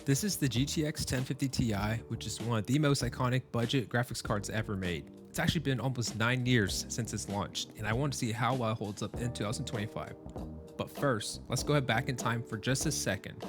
This is the GTX 1050 Ti, which is one of the most iconic budget graphics cards ever made. It's actually been almost 9 years since it's launched, and I want to see how well it holds up in 2025. But first, let's go back in time for just a second.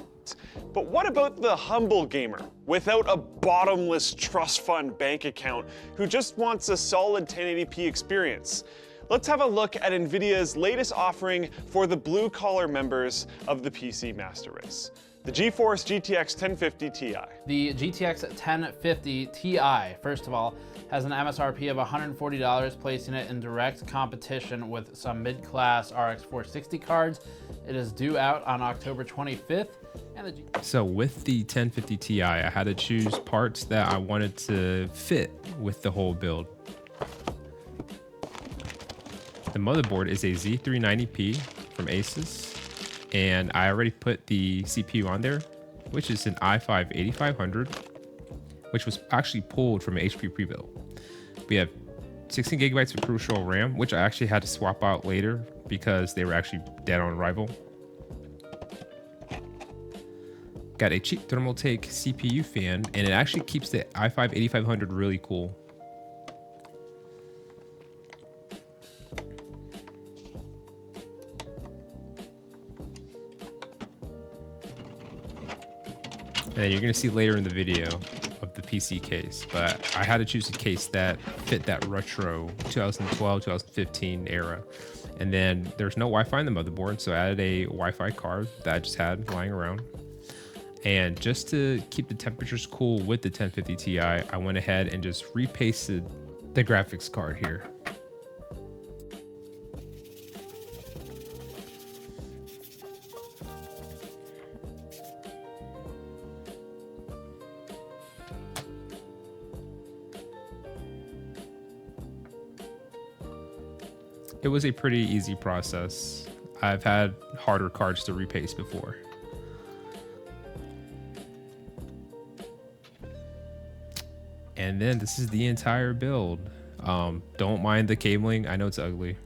But what about the humble gamer without a bottomless trust fund bank account who just wants a solid 1080p experience? Let's have a look at NVIDIA's latest offering for the blue-collar members of the PC Master Race, the GeForce GTX 1050 Ti. The GTX 1050 Ti, first of all, has an MSRP of $140, placing it in direct competition with some mid-class RX 460 cards. It is due out on October 25th. So with the 1050 Ti, I had to choose parts that I wanted to fit with the whole build. The motherboard is a Z390P from Asus, and I already put the CPU on there, which is an i5 8500, which was actually pulled from an HP pre-built. We have 16 gigabytes of crucial RAM, which I actually had to swap out later because they were actually dead on arrival. Got a cheap Thermaltake CPU fan, and it actually keeps the i5 8500 really cool. And you're gonna see later in the video of the PC case, but I had to choose a case that fit that retro 2012, 2015 era. And then there's no Wi-Fi in the motherboard, so I added a Wi-Fi card that I just had lying around. And just to keep the temperatures cool with the 1050 Ti, I went ahead and just repasted the graphics card here. It was a pretty easy process. I've had harder cards to repaste before. And then this is the entire build. Don't mind the cabling, I know it's ugly.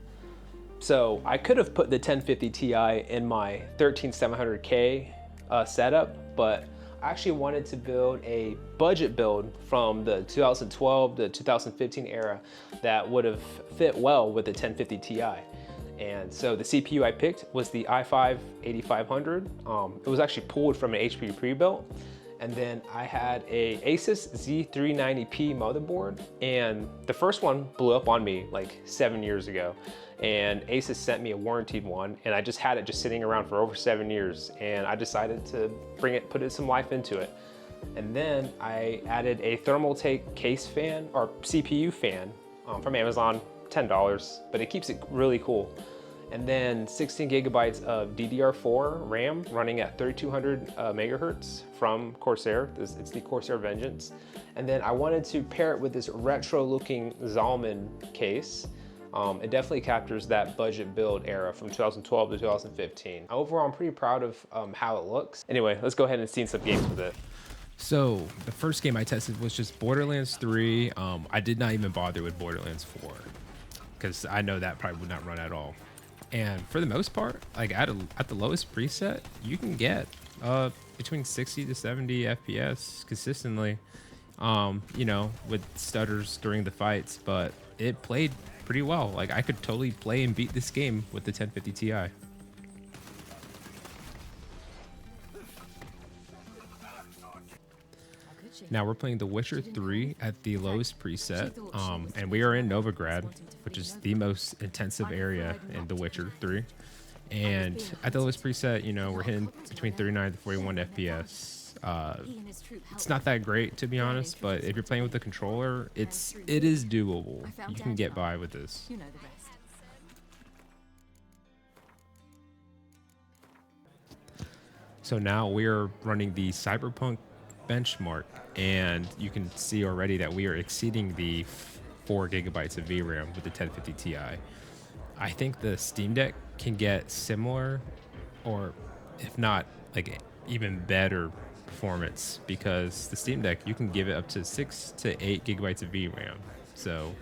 So I could have put the 1050 Ti in my 13700K setup, but I actually wanted to build a budget build from the 2012 to 2015 era that would have fit well with the 1050 Ti. And so the CPU I picked was the i5 8500. It was actually pulled from an HP pre-built. And then I had a Asus Z390P motherboard, and the first one blew up on me like 7 years ago. And Asus sent me a warranted one, and I just had it just sitting around for over 7 years, and I decided to put some life into it. And then I added a Thermaltake case fan, or CPU fan, from Amazon, $10, but it keeps it really cool. And then 16 gigabytes of DDR4 RAM running at 3200 megahertz from Corsair. It's the Corsair Vengeance. And then I wanted to pair it with this retro looking Zalman case. It definitely captures that budget build era from 2012 to 2015. Overall, I'm pretty proud of how it looks. Anyway, let's go ahead and see some games with it. So the first game I tested was just Borderlands 3. I did not even bother with Borderlands 4 because I know that probably would not run at all. And for the most part, like at the lowest preset, you can get between 60 to 70 FPS consistently, you know, with stutters during the fights, but it played pretty well. Like I could totally play and beat this game with the 1050 Ti. Now we're playing The Witcher 3 at the lowest preset, and we are in Novigrad, which is the most intensive area in The Witcher 3. And at the lowest preset, you know, we're hitting between 39 to 41 FPS. It's not that great, to be honest, but if you're playing with the controller, it is doable. You can get by with this. So now we're running the Cyberpunk Benchmark, and you can see already that we are exceeding the 4 gigabytes of VRAM with the 1050 Ti. I think the Steam Deck can get similar, or if not, like even better performance, because the Steam Deck, you can give it up to 6 to 8 gigabytes of VRAM. So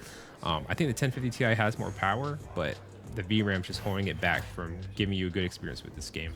I think the 1050 Ti has more power, but the VRAM is just holding it back from giving you a good experience with this game.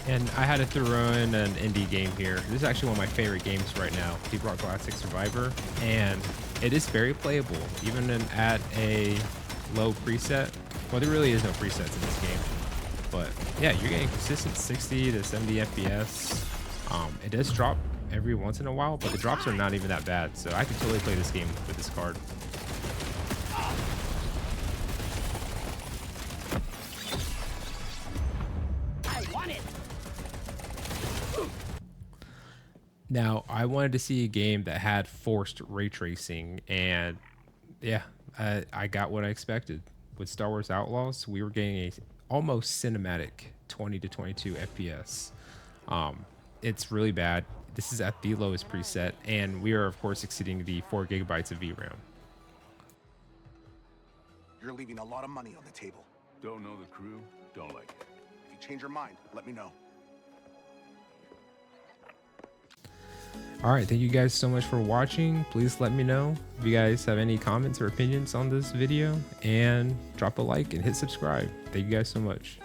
And I had to throw in an indie game here. This is actually one of my favorite games right now, Deep Rock Galactic Survivor, and it is very playable, even at a low preset. Well, there really is no presets in this game, but yeah, you're getting consistent 60 to 70 FPS. It does drop every once in a while, but the drops are not even that bad, so I could totally play this game with this card. Now, I wanted to see a game that had forced ray tracing, and yeah, I got what I expected. With Star Wars Outlaws, we were getting a almost cinematic 20 to 22 FPS. It's really bad. This is at the lowest preset, and we are, of course, exceeding the 4 gigabytes of VRAM. You're leaving a lot of money on the table. Don't know the crew, don't like it. If you change your mind, let me know. All right, thank you guys so much for watching. Please let me know if you guys have any comments or opinions on this video, and drop a like and hit subscribe. Thank you guys so much.